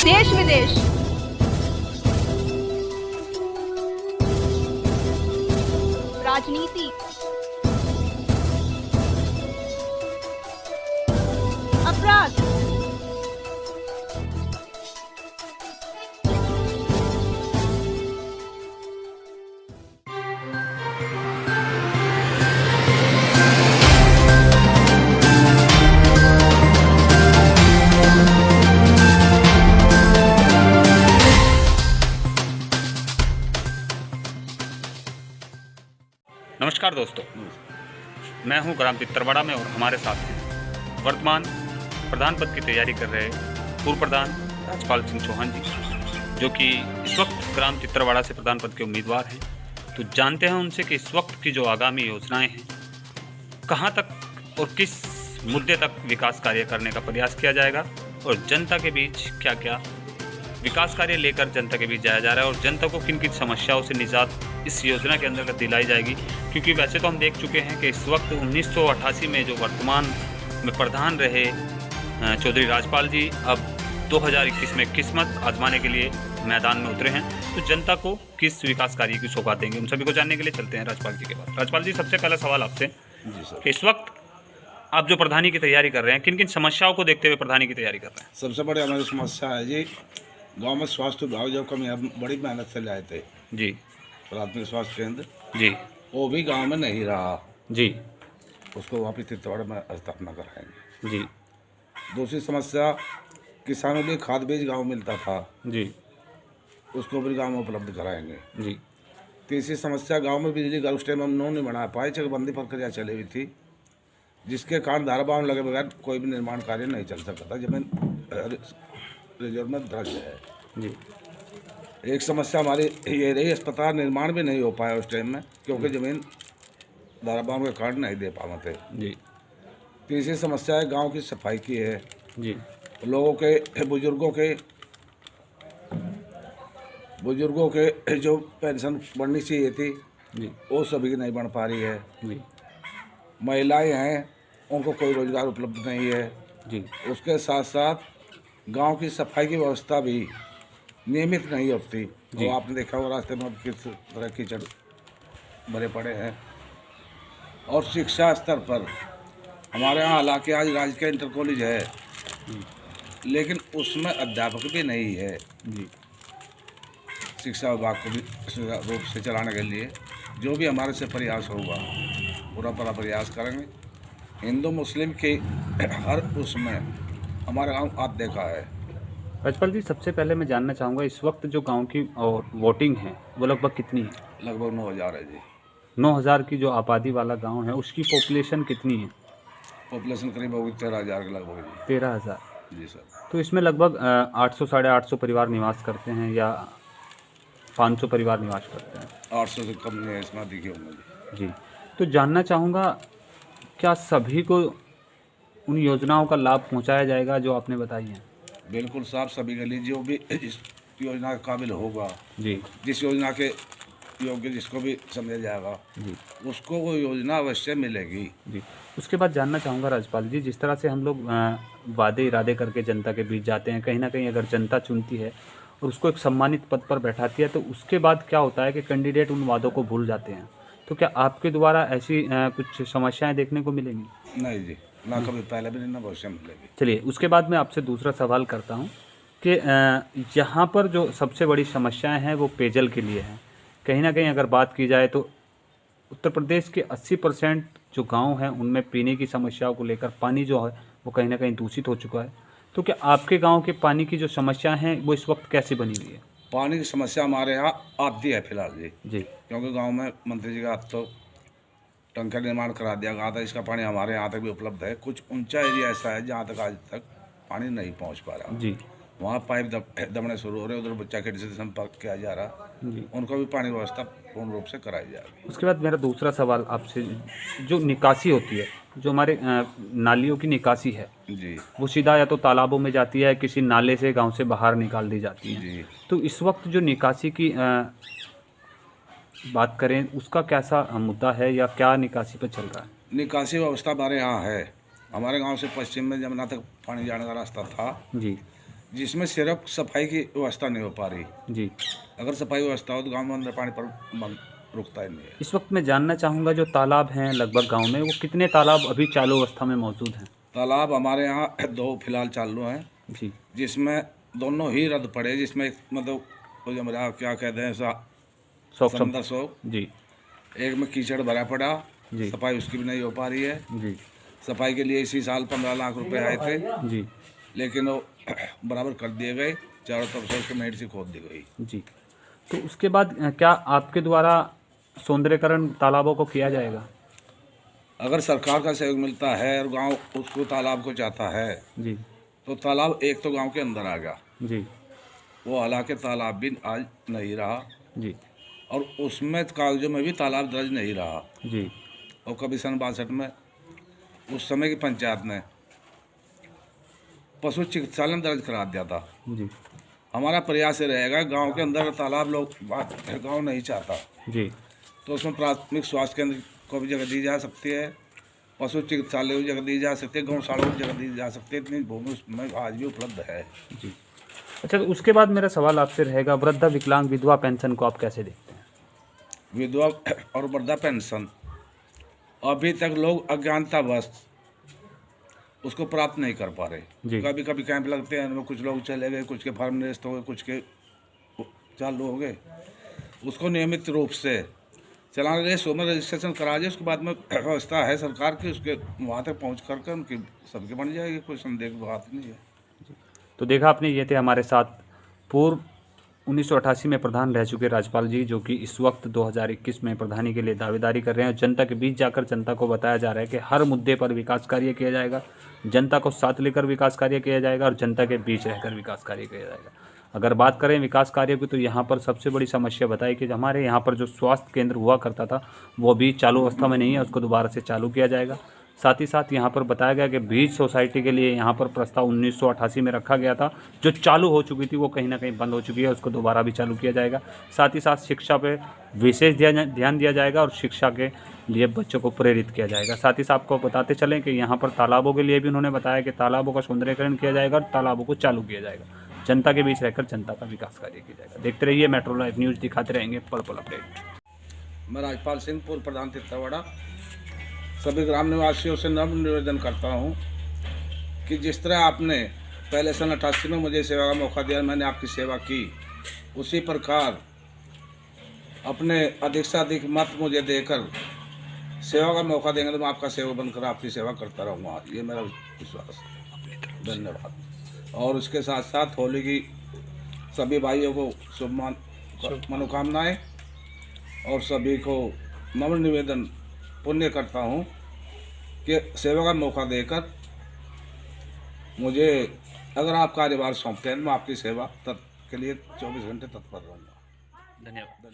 देश विदेश, राजनीति, अपराध, नमस्कार दोस्तों, मैं हूं ग्राम चित्तरवाड़ा में और हमारे साथ हैं वर्तमान प्रधान पद की तैयारी कर रहे पूर्व प्रधान राजपाल सिंह चौहान जी, जो कि इस वक्त ग्राम चित्तरवाड़ा से प्रधान पद के उम्मीदवार हैं। तो जानते हैं उनसे कि इस वक्त की जो आगामी योजनाएं हैं, कहां तक और किस मुद्दे तक विकास कार्य करने का प्रयास किया जाएगा और जनता के बीच क्या क्या विकास कार्य लेकर जनता के बीच जाया जा रहा है और जनता को किन किन समस्याओं से निजात इस योजना के अंतर्गत दिलाई जाएगी। क्योंकि वैसे तो हम देख चुके हैं कि इस वक्त 1988 में जो वर्तमान में प्रधान रहे चौधरी राजपाल जी अब 2021 में किस्मत आजमाने के लिए मैदान में उतरे हैं। तो जनता को किस विकास कार्य की सौगात देंगे, उन सभी को जानने के लिए चलते हैं राजपाल जी के पास। राजपाल जी, सबसे पहला सवाल आपसे कि इस वक्त आप जो प्रधानी की तैयारी कर रहे हैं, किन किन समस्याओं को देखते हुए प्रधानी की तैयारी कर रहे हैं? सबसे बड़ी हमारी समस्या है जी, गांव में स्वास्थ्य विभाग जो कमी हम बड़ी मेहनत से लाए थे जी, प्राथमिक स्वास्थ्य केंद्र जी, वो भी गांव में नहीं रहा जी, उसको वापिस चित्तौड़ में स्थापना कराएंगे। जी, दूसरी समस्या, किसानों के खाद बीज गांव मिलता था, जी, उसको भी गांव में उपलब्ध कराएंगे। जी, तीसरी समस्या, गांव में बिजली घर उस टाइम हम नहीं बना पाए, चकबंदी प्रक्रिया चली हुई थी, जिसके कारण धारा बांध लगे बगैर कोई भी निर्माण कार्य नहीं चल सकता था, जमीन रिजर्व में दर्ज है जी, एक समस्या हमारी ये रही, अस्पताल निर्माण भी नहीं हो पाया उस टाइम में, क्योंकि ज़मीन दाराबाम के कारण नहीं दे पाए थे। जी, तीसरी समस्या है गांव की सफाई की है, जी, लोगों के बुजुर्गों के जो पेंशन बढ़नी चाहिए थी जी, वो सभी की नहीं बन पा रही है। जी, महिलाएं हैं, उनको कोई रोजगार उपलब्ध नहीं है। जी, उसके साथ साथ गांव की सफाई की व्यवस्था भी नियमित नहीं होती। तो आपने देखा होगा रास्ते में किस तरह कीचड़ भरे पड़े हैं। और शिक्षा स्तर पर हमारे यहाँ हालांकि आज राजकीय इंटर कॉलेज है, लेकिन उसमें अध्यापक भी नहीं है। जी, शिक्षा विभाग को भी सुचारू रूप से चलाने के लिए जो भी हमारे से प्रयास होगा पूरा प्रयास करेंगे। हिंदू मुस्लिम के हर उसमें हमारे गाँव आप देखा है। राजपाल जी, सबसे पहले मैं जानना चाहूँगा इस वक्त जो गांव की और वोटिंग है वो लगभग कितनी है? लगभग 9,000 है जी। 9,000 की जो आबादी वाला गांव है उसकी पॉपुलेशन कितनी है? पॉपुलेशन करीब होगी 13,000 के लगभग जी। 13,000। जी सर। तो इसमें लगभग 800 साढ़े 800 परिवार निवास करते हैं या 500 परिवार निवास करते हैं? 800 से कम नहीं है इसमें, दिखे होंगे जी। तो जानना चाहूँगा, क्या सभी को उन योजनाओं का लाभ पहुँचाया जाएगा जो आपने बताई हैं? बिल्कुल साहब, सभी के लिए जो भी इस योजना के काबिल होगा, जी, जिस योजना के योग्य जिसको भी समझा जाएगा जी, उसको वो योजना अवश्य मिलेगी। जी। उसके बाद जानना चाहूँगा राजपाल जी, जिस तरह से हम लोग वादे इरादे करके जनता के बीच जाते हैं, कहीं ना कहीं अगर जनता चुनती है और उसको एक सम्मानित पद पर बैठाती है, तो उसके बाद क्या होता है कि कैंडिडेट उन वादों को भूल जाते हैं। तो क्या आपके द्वारा ऐसी कुछ समस्याएं देखने को मिलेंगी? नहीं जी, ना कभी पहले भी नहीं, ना भविष्य में मिलेगी। चलिए, उसके बाद मैं आपसे दूसरा सवाल करता हूँ कि यहाँ पर जो सबसे बड़ी समस्याएं हैं वो पेयजल के लिए हैं। कहीं ना कहीं अगर बात की जाए तो उत्तर प्रदेश के 80% जो गांव हैं उनमें पीने की समस्याओं को लेकर पानी जो है वो कहीं ना कहीं दूषित हो चुका है। तो क्या आपके गांव के पानी की जो समस्या हैं वो इस वक्त कैसी बनी हुई है? पानी की समस्या हमारे यहाँ आती है फिलहाल जी, जी, क्योंकि गांव में मंत्री जी का हाथ तो टंका निर्माण करा दिया गया था, इसका पानी हमारे यहाँ तक भी उपलब्ध है। कुछ ऊंचा एरिया ऐसा है जहाँ तक आज तक पानी नहीं पहुँच पा रहा। जी, वहाँ पाइप दबने शुरू हो रहे, उधर बच्चा खेड़ी से संपर्क किया जा रहा, जी। उनको भी पानी व्यवस्था पूर्ण रूप से कराई जाएगी। उसके बाद मेरा दूसरा सवाल आपसे, जो निकासी होती है, जो हमारे नालियों की निकासी है जी वो सीधा या तो तालाबों में जाती है, किसी नाले से गांव से बाहर निकाल दी जाती है। जी। तो इस वक्त जो निकासी की बात करें, उसका कैसा मुद्दा है या क्या निकासी पर चल रहा है? निकासी व्यवस्था हमारे यहाँ है। हमारे गांव से पश्चिम में जमुना तक पानी जाने का रास्ता था, जी, जिसमें सिर्फ सफाई की व्यवस्था नहीं हो पा रही। जी। अगर सफाई व्यवस्था हो तो गांव में अंदर पानी पर रुकता ही नहीं है। इस वक्त मैं जानना चाहूँगा जो तालाब हैं लगभग गांव में, वो कितने तालाब अभी चालू अवस्था में मौजूद हैं? तालाब हमारे यहाँ 2 फिलहाल चालू हैं, जी। जिसमें दोनों ही रद्द पड़े, जिसमें एक मतलब वो जो मेरा क्या कहते हैं समंदर शौक, जी। एक में कीचड़ भरा पड़ा, जी। सफाई उसकी भी नहीं हो पा रही है। जी। सफाई के लिए इसी साल 15 लाख रुपए आए थे, जी। लेकिन वो बराबर कर दिए गए, चारों तरफ से उसकी मेड से खोद दी गई। जी। तो उसके बाद क्या आपके द्वारा सौंदर्यकरण तालाबों को किया जाएगा? अगर सरकार का सहयोग मिलता है और गांव उसको तालाब को चाहता है जी। तो तालाब एक तो गांव के अंदर आ गया, जी। वो हालांकि तालाब भी आज नहीं रहा, जी। और उसमें कागजों में भी तालाब दर्ज नहीं रहा। जी। और कभी सन 62 में उस समय की पंचायत ने पशु चिकित्सालय दर्ज करा दिया था। जी। हमारा प्रयास ये रहेगा, गांव के अंदर तालाब लोग गांव नहीं चाहता, जी। तो उसमें प्राथमिक स्वास्थ्य केंद्र को भी जगह दी जा सकती है, पशु चिकित्सालय को भी जगह दी जा सकती है, गौशाला को भी जगह दी जा सकती है। इतनी भूमि उसमें आज भी उपलब्ध है। जी। अच्छा, तो उसके बाद मेरा सवाल आपसे रहेगा, वृद्धा विकलांग विधवा पेंशन को आप कैसे देखते हैं? विधवा और वृद्धा पेंशन अभी तक लोग अज्ञानतावश उसको प्राप्त नहीं कर पा रहे। कभी कभी कैंप लगते हैं, उनमें कुछ लोग चले गए, कुछ के फार्म निरस्त हो गए, कुछ के चालू हो गए। उसको नियमित रूप से चलाने के लिए सो में रजिस्ट्रेशन करा जाए, उसके बाद में व्यवस्था है सरकार की, उसके वहाँ तक पहुँच करके उनकी सबकी बन जाएगी, कोई संदेह की बात नहीं है। तो देखा आपने, ये थे हमारे साथ पूर्व 1988 में प्रधान रह चुके राज्यपाल जी, जो कि इस वक्त 2021 में प्रधानी के लिए दावेदारी कर रहे हैं। जनता के बीच जाकर जनता को बताया जा रहा है कि हर मुद्दे पर विकास कार्य किया जाएगा, जनता को साथ लेकर विकास कार्य किया जाएगा और जनता के बीच रहकर विकास कार्य किया जाएगा। अगर बात करें विकास कार्य की, तो यहाँ पर सबसे बड़ी समस्या बताई कि हमारे यहाँ पर जो स्वास्थ्य केंद्र हुआ करता था वो अभी चालू अवस्था में नहीं है, उसको दोबारा से चालू किया जाएगा। साथ ही साथ यहाँ पर बताया गया कि बीज सोसाइटी के लिए यहाँ पर प्रस्ताव 1988 में रखा गया था, जो चालू हो चुकी थी वो कहीं ना कहीं बंद हो चुकी है, उसको दोबारा भी चालू किया जाएगा। साथ ही साथ शिक्षा पे विशेष ध्यान दिया जाएगा और शिक्षा के लिए बच्चों को प्रेरित किया जाएगा। साथ ही साथ आपको बताते चलें कि यहाँ पर तालाबों के लिए भी उन्होंने बताया कि तालाबों का सौंदर्यीकरण किया जाएगा और तालाबों को चालू किया जाएगा, जनता के बीच रहकर जनता का विकास कार्य किया जाएगा। देखते रहिए मेट्रो लाइव न्यूज़, दिखाते रहेंगे पल पल अपडेट। मैं राजपाल सिंह, पूर्व प्रधान तितरवाड़ा, सभी ग्राम निवासियों से नम्र निवेदन करता हूं कि जिस तरह आपने पहले सन 88 में मुझे सेवा का मौका दिया, मैंने आपकी सेवा की, उसी प्रकार अपने अधिक से अधिक मत मुझे देकर सेवा का मौका देंगे तो मैं आपका सेवक बनकर आपकी सेवा करता रहूँगा, ये मेरा विश्वास है। धन्यवाद। और उसके साथ साथ होली की सभी भाइयों को शुभ मनोकामनाएँ और सभी को नम्र निवेदन पुण्य करता हूँ कि सेवा का मौका देकर मुझे अगर आप कार्यभार सौंपते हैं, मैं आपकी सेवा के लिए 24 घंटे तत्पर रहूँगा। धन्यवाद।